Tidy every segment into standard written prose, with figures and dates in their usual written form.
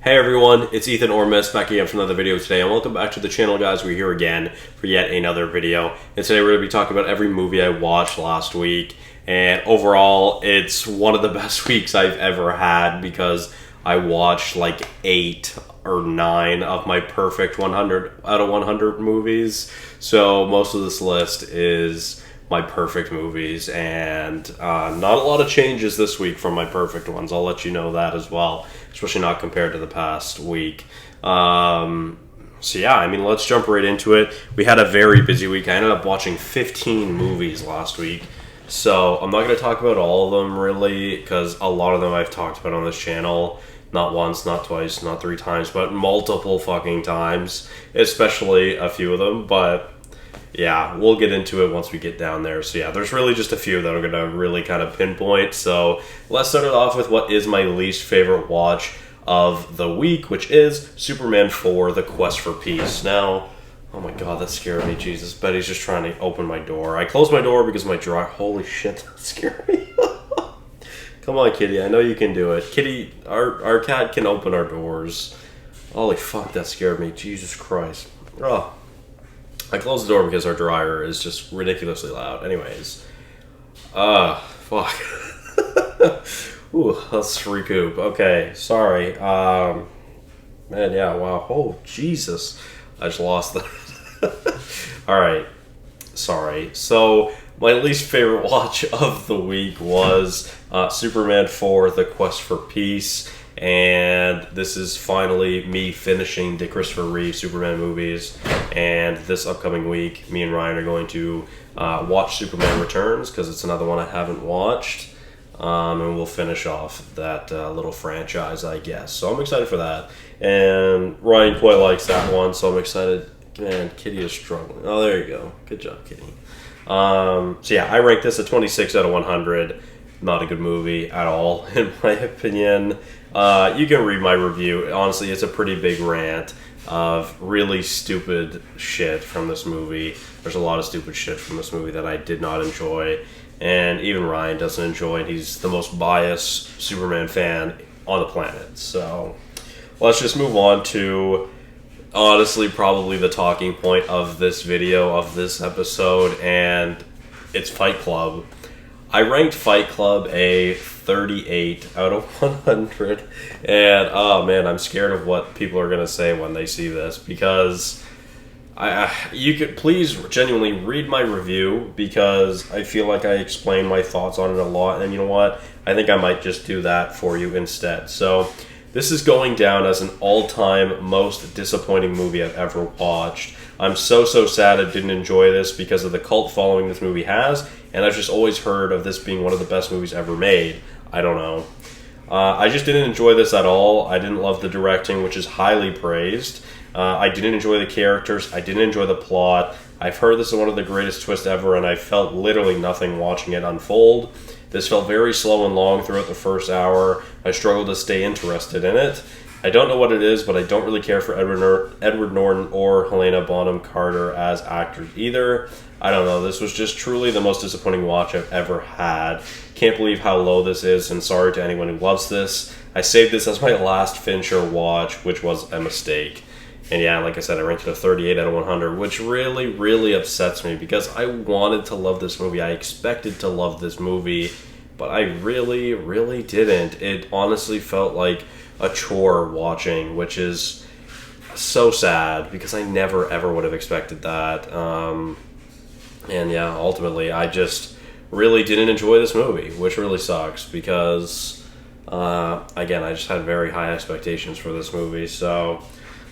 Hey everyone, it's Ethan or Miist back again for another video today, and welcome back to the channel, guys. We're here again for yet another video, and today we're going to be talking about every movie I watched last week, and overall, it's one of the best weeks I've ever had because I watched like 8 or 9 of my perfect 100 out of 100 movies, so most of this list is my perfect movies, and not a lot of changes this week from my perfect ones. I'll let you know that as well, especially not compared to the past week. So yeah, I mean, let's jump right into it. We had a very busy week. I ended up watching 15 movies last week, so I'm not going to talk about all of them really, because a lot of them I've talked about on this channel. Not once, not twice, not 3 times, but multiple fucking times, especially a few of them, but yeah, we'll get into it once we get down there. So yeah, there's really just a few that are going to really kind of pinpoint. So let's start it off with what is my least favorite watch of the week, which is Superman 4, The Quest for Peace. Now, oh my god, that scared me, Jesus. Betty's just trying to open my door. I closed my door because my drawer, holy shit, that scared me. Come on, Kitty, I know you can do it. Kitty, our cat can open our doors. Holy fuck, that scared me, Jesus Christ. Oh. I closed the door because our dryer is just ridiculously loud. Anyways. Fuck. Ooh, let's recoup. Okay, sorry. Man, yeah, wow. Oh, Jesus. I just lost that. Alright. Sorry. So, my least favorite watch of the week was Superman 4, The Quest for Peace. And this is finally me finishing the Christopher Reeve Superman movies, and this upcoming week me and Ryan are going to watch Superman Returns because it's another one I haven't watched, and we'll finish off that little franchise, I guess. So I'm excited for that, and Ryan quite likes that one, so I'm excited. Man, Kitty is struggling. Oh, there you go. Good job, Kitty. So yeah, I rank this a 26 out of 100. Not a good movie at all, in my opinion. You can read my review. Honestly, it's a pretty big rant of really stupid shit from this movie. There's a lot of stupid shit from this movie that I did not enjoy, and even Ryan doesn't enjoy it. He's the most biased Superman fan on the planet. So let's just move on to, honestly, probably the talking point of this video, of this episode, and it's Fight Club. I ranked Fight Club a 38 out of 100, and oh man, I'm scared of what people are going to say when they see this, because you could please genuinely read my review, because I feel like I explain my thoughts on it a lot, and you know what? I think I might just do that for you instead. So this is going down as an all-time most disappointing movie I've ever watched. I'm so sad I didn't enjoy this because of the cult following this movie has, and I've just always heard of this being one of the best movies ever made. I don't know. I just didn't enjoy this at all. I didn't love the directing, which is highly praised. I didn't enjoy the characters. I didn't enjoy the plot. I've heard this is one of the greatest twists ever, and I felt literally nothing watching it unfold. This felt very slow and long throughout the first hour. I struggled to stay interested in it. I don't know what it is, but I don't really care for Edward Norton or Helena Bonham Carter as actors either. I don't know, this was just truly the most disappointing watch I've ever had. Can't believe how low this is, and sorry to anyone who loves this. I saved this as my last Fincher watch, which was a mistake. And yeah, like I said, I ranked it a 38 out of 100, which really upsets me, because I wanted to love this movie. I expected to love this movie, but I really didn't. It honestly felt like a chore watching, which is so sad, because I never ever would have expected that. And yeah, ultimately, I just really didn't enjoy this movie, which really sucks, because again, I just had very high expectations for this movie. So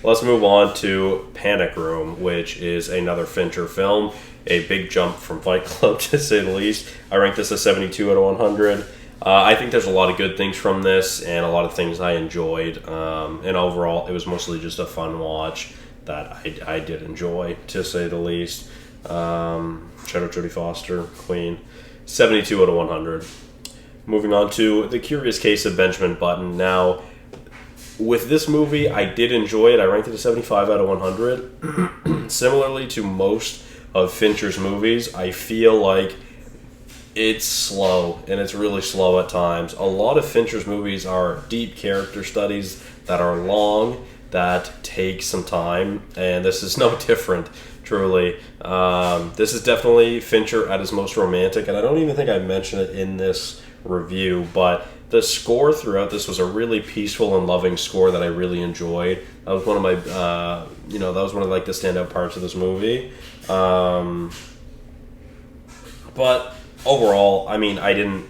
let's move on to Panic Room, which is another Fincher film, a big jump from Fight Club, to say the least. I ranked this a 72 out of 100. I think there's a lot of good things from this, and a lot of things I enjoyed, and overall it was mostly just a fun watch that I did enjoy, to say the least. Shout out Jodie Foster, Queen. 72 out of 100. Moving on to The Curious Case of Benjamin Button. Now, with this movie, I did enjoy it. I ranked it a 75 out of 100. Similarly to most of Fincher's movies, I feel like it's slow, and it's really slow at times. A lot of Fincher's movies are deep character studies that are long, that take some time, and this is no different, truly. This is definitely Fincher at his most romantic, and I don't even think I mentioned it in this review, but the score throughout this was a really peaceful and loving score that I really enjoyed. That was one of my, that was one of like the standout parts of this movie. But overall, I mean, I don't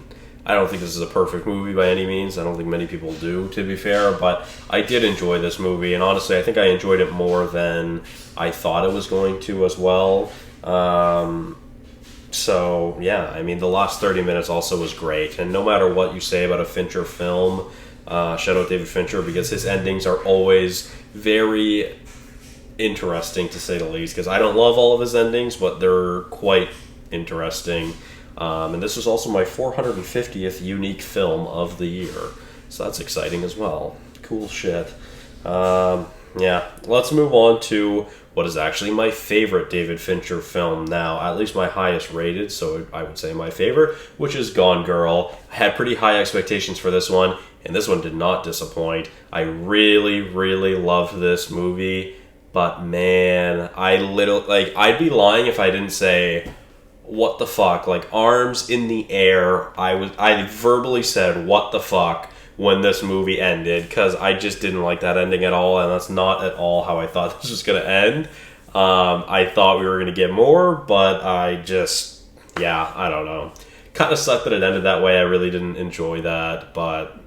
think this is a perfect movie by any means. I don't think many people do, to be fair, but I did enjoy this movie, and honestly, I think I enjoyed it more than I thought it was going to as well. So, yeah, I mean, the last 30 minutes also was great, and no matter what you say about a Fincher film, shout out David Fincher, because his endings are always very interesting, to say the least, because I don't love all of his endings, but they're quite interesting. And this was also my 450th unique film of the year, so that's exciting as well. Cool shit. Yeah, let's move on to what is actually my favorite David Fincher film now, at least my highest rated, so I would say my favorite, which is Gone Girl. I had pretty high expectations for this one, and this one did not disappoint. I really, really loved this movie, but man, I'd be lying if I didn't say, what the fuck, like, arms in the air. I verbally said, what the fuck, when this movie ended, because I just didn't like that ending at all, and that's not at all how I thought this was going to end. I thought we were going to get more, but I don't know. Kind of sucked that it ended that way. I really didn't enjoy that, but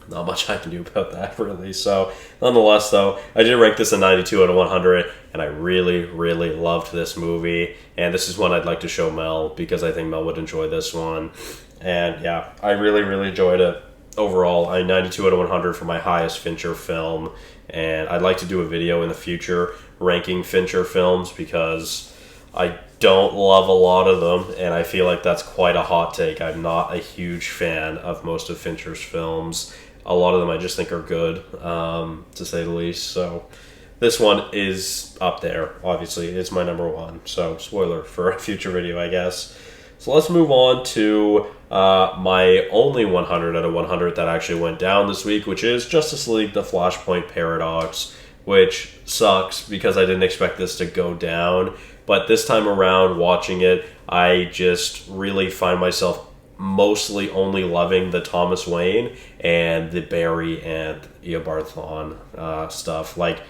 not much I can do about that, really. So, nonetheless, though, I did rank this a 92 out of 100, and I really, really loved this movie. And this is one I'd like to show Mel, because I think Mel would enjoy this one. And, yeah, I really, really enjoyed it. Overall, I 92 out of 100 for my highest Fincher film. And I'd like to do a video in the future ranking Fincher films, because I don't love a lot of them, and I feel like that's quite a hot take. I'm not a huge fan of most of Fincher's films. A lot of them I just think are good, to say the least. So this one is up there. Obviously, it's my number one. So spoiler for a future video, I guess. So let's move on to my only 100 out of 100 that actually went down this week, which is Justice League: The Flashpoint Paradox, which sucks because I didn't expect this to go down. But this time around, watching it, I just really find myself mostly only loving the Thomas Wayne and the Barry and Eobard Thawne stuff. Like,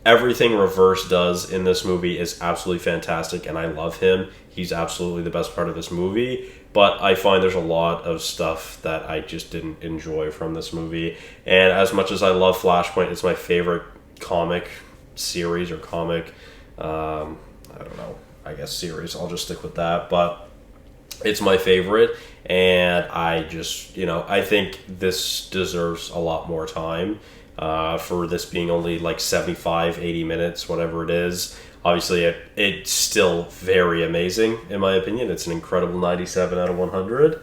everything Reverse does in this movie is absolutely fantastic, and I love him. He's absolutely the best part of this movie, but I find there's a lot of stuff that I just didn't enjoy from this movie. And as much as I love Flashpoint, it's my favorite comic series, or comic, I don't know, I guess series, I'll just stick with that, but it's my favorite, and I just, I think this deserves a lot more time, for this being only like 75, 80 minutes, whatever it is. Obviously, it's still very amazing, in my opinion. It's an incredible 97 out of 100.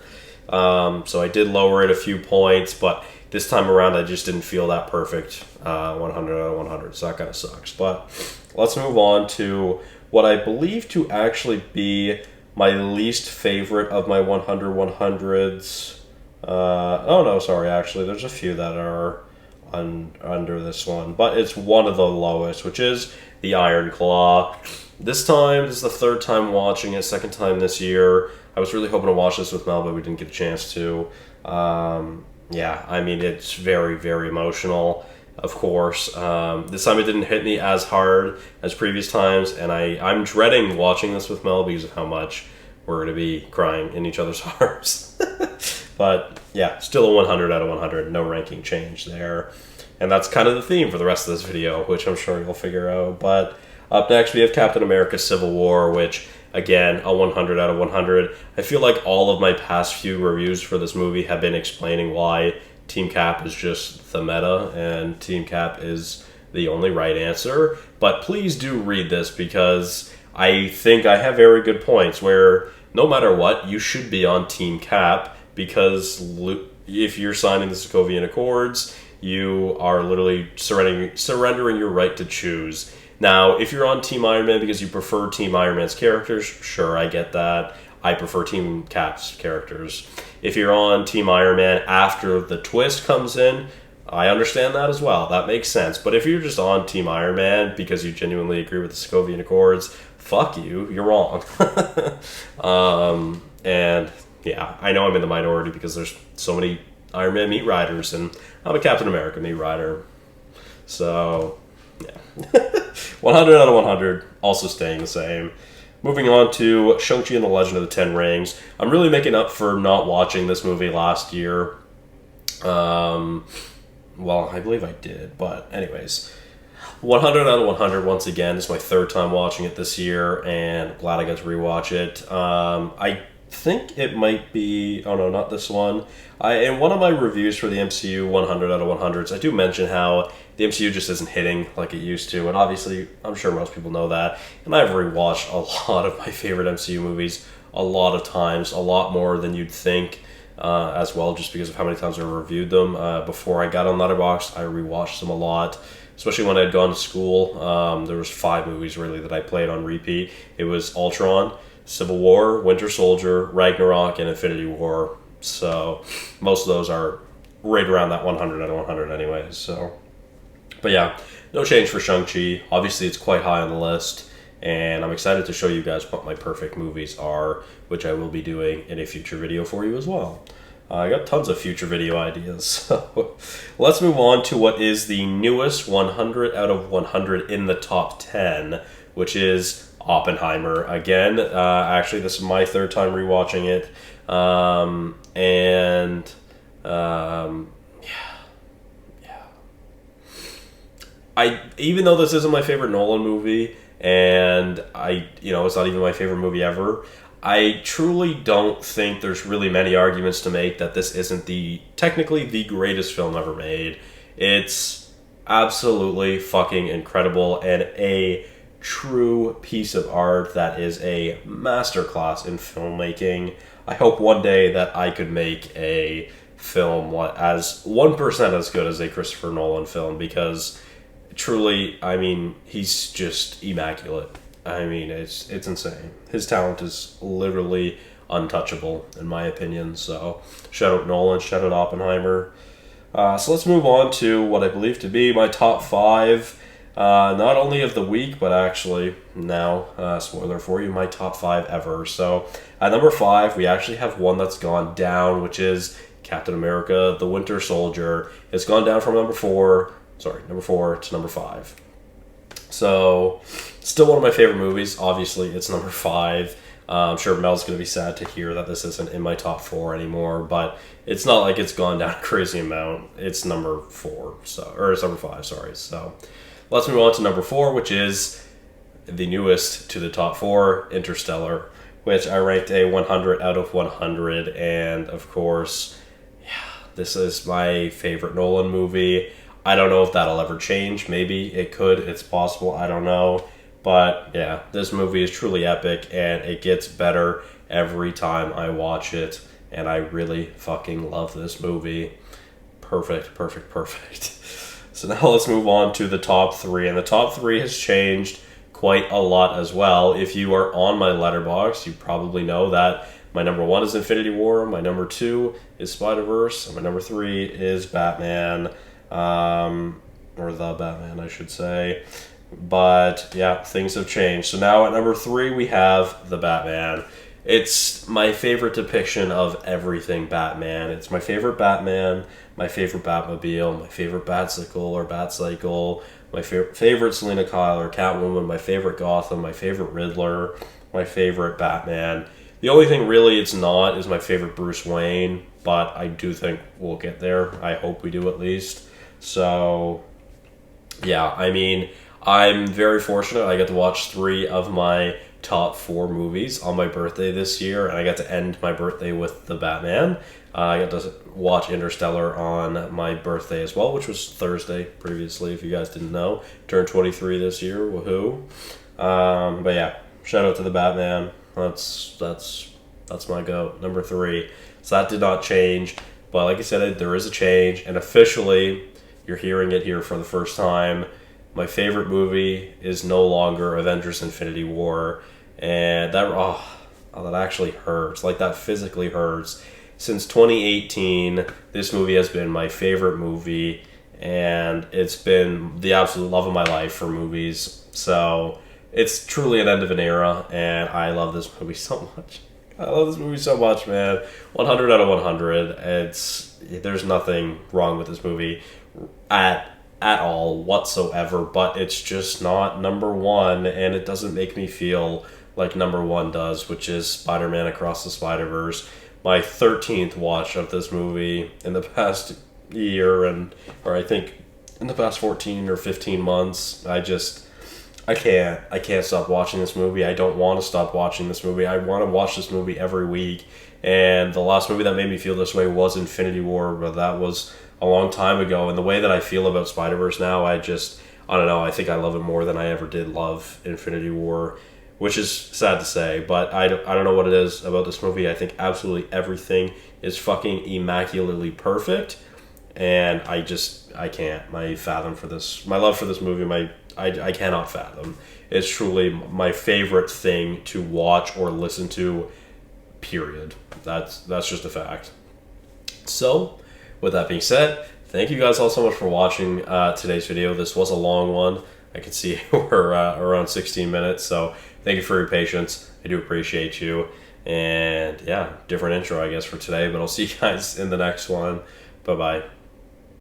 So I did lower it a few points, but this time around, I just didn't feel that perfect 100 out of 100, so that kind of sucks. But let's move on to what I believe to actually be my least favorite of my 100 100s. Oh, no, sorry, actually, there's a few that are under this one, but it's one of the lowest, which is The Iron Claw. This is the third time watching it, second time this year. I was really hoping to watch this with Mel, but we didn't get a chance to. Yeah, I mean, it's very, very emotional, of course. This time it didn't hit me as hard as previous times, and I'm dreading watching this with Mel because of how much we're going to be crying in each other's arms. But yeah, still a 100 out of 100, no ranking change there. And that's kind of the theme for the rest of this video, which I'm sure you'll figure out. But up next we have Captain America Civil War, which, again, a 100 out of 100. I feel like all of my past few reviews for this movie have been explaining why Team Cap is just the meta, and Team Cap is the only right answer. But please do read this, because I think I have very good points where no matter what, you should be on Team Cap, because if you're signing the Sokovian Accords, you are literally surrendering your right to choose. Now, if you're on Team Iron Man because you prefer Team Iron Man's characters, sure, I get that. I prefer Team Cap's characters. If you're on Team Iron Man after the twist comes in, I understand that as well. That makes sense. But if you're just on Team Iron Man because you genuinely agree with the Sokovian Accords, fuck you. You're wrong. And yeah, I know I'm in the minority because there's so many Iron Man meat riders, and I'm a Captain America meat rider. So, yeah. 100 out of 100, also staying the same. Moving on to Shang-Chi and the Legend of the Ten Rings. I'm really making up for not watching this movie last year. Well, I believe I did, but anyways. 100 out of 100, once again. It's my third time watching it this year, and glad I got to rewatch it. I think it might be... Oh, no, not this one. In one of my reviews for the MCU 100 out of 100s, I do mention how the MCU just isn't hitting like it used to, and obviously, I'm sure most people know that. And I've rewatched a lot of my favorite MCU movies a lot of times, a lot more than you'd think. As well, just because of how many times I reviewed them. Before I got on Letterboxd, I rewatched them a lot, especially when I'd gone to school. There was 5 movies really that I played on repeat. It was Ultron, Civil War, Winter Soldier, Ragnarok, and Infinity War. So most of those are right around that 100 out of 100 anyways. So, but yeah, no change for Shang-Chi. Obviously, it's quite high on the list. And I'm excited to show you guys what my perfect movies are, which I will be doing in a future video for you as well. I got tons of future video ideas. So let's move on to what is the newest 100 out of 100 in the top 10, which is Oppenheimer. Again, actually, this is my third time rewatching it. Even though this isn't my favorite Nolan movie, and it's not even my favorite movie ever, I truly don't think there's really many arguments to make that this isn't technically the greatest film ever made. It's absolutely fucking incredible and a true piece of art that is a masterclass in filmmaking. I hope one day that I could make a film as 1% as good as a Christopher Nolan film, because truly, I mean, he's just immaculate. I mean, it's insane. His talent is literally untouchable, in my opinion. So, shout out Nolan, shout out Oppenheimer. So let's move on to what I believe to be my top 5, not only of the week, but actually now, spoiler for you, my top 5 ever. So, at number 5, we actually have one that's gone down, which is Captain America, The Winter Soldier. It's gone down from number 4 to number 5. So, still one of my favorite movies. Obviously, it's number 5. I'm sure Mel's going to be sad to hear that this isn't in my top 4 anymore, but it's not like it's gone down a crazy amount. It's number 4, it's number 5, sorry. So, let's move on to number 4, which is the newest to the top 4, Interstellar, which I ranked a 100 out of 100, and of course, this is my favorite Nolan movie. I don't know if that'll ever change. Maybe it could. It's possible. I don't know. But yeah, this movie is truly epic, and it gets better every time I watch it. And I really fucking love this movie. Perfect. So now let's move on to the top 3. And the top 3 has changed quite a lot as well. If you are on my Letterboxd, you probably know that my number 1 is Infinity War. My number 2 is Spider-Verse. And my number 3 is Batman. Or the Batman, I should say. But yeah, things have changed. So now at number 3, we have the Batman. It's my favorite depiction of everything Batman. It's my favorite Batman, my favorite Batmobile, my favorite Batcycle, my favorite Selena Kyle or Catwoman, my favorite Gotham, my favorite Riddler, my favorite Batman. The only thing really it's not is my favorite Bruce Wayne, but I do think we'll get there. I hope we do at least. So, yeah, I mean, I'm very fortunate. I got to watch 3 of my top 4 movies on my birthday this year, and I got to end my birthday with the Batman. I got to watch Interstellar on my birthday as well, which was Thursday previously, if you guys didn't know. Turned 23 this year, woohoo. But yeah, shout out to the Batman. That's my goat, number 3. So that did not change, but like I said, there is a change, and officially, you're hearing it here for the first time. My favorite movie is no longer Avengers Infinity War. And that actually hurts, like that physically hurts. Since 2018, this movie has been my favorite movie, and it's been the absolute love of my life for movies. So it's truly an end of an era, and I love this movie so much. I love this movie so much, man. 100 out of 100. There's nothing wrong with this movie at all whatsoever, but it's just not number one, and it doesn't make me feel like number one does, which is Spider-Man Across the Spider-Verse. My 13th watch of this movie in the past year, or I think in the past 14 or 15 months. I can't stop watching this movie. I don't want to stop watching this movie. I want to watch this movie every week. And the last movie that made me feel this way was Infinity War, but that was a long time ago. And the way that I feel about Spider-Verse now, I don't know, I think I love it more than I ever did love Infinity War, which is sad to say, but I don't know what it is about this movie. I think absolutely everything is fucking immaculately perfect, and I can't. My love for this movie, I cannot fathom. It's truly my favorite thing to watch or listen to, period. That's just a fact. So, with that being said, thank you guys all so much for watching today's video. This was a long one. I can see we're around 16 minutes, so thank you for your patience. I do appreciate you. And yeah, different intro, I guess, for today, but I'll see you guys in the next one. Bye-bye.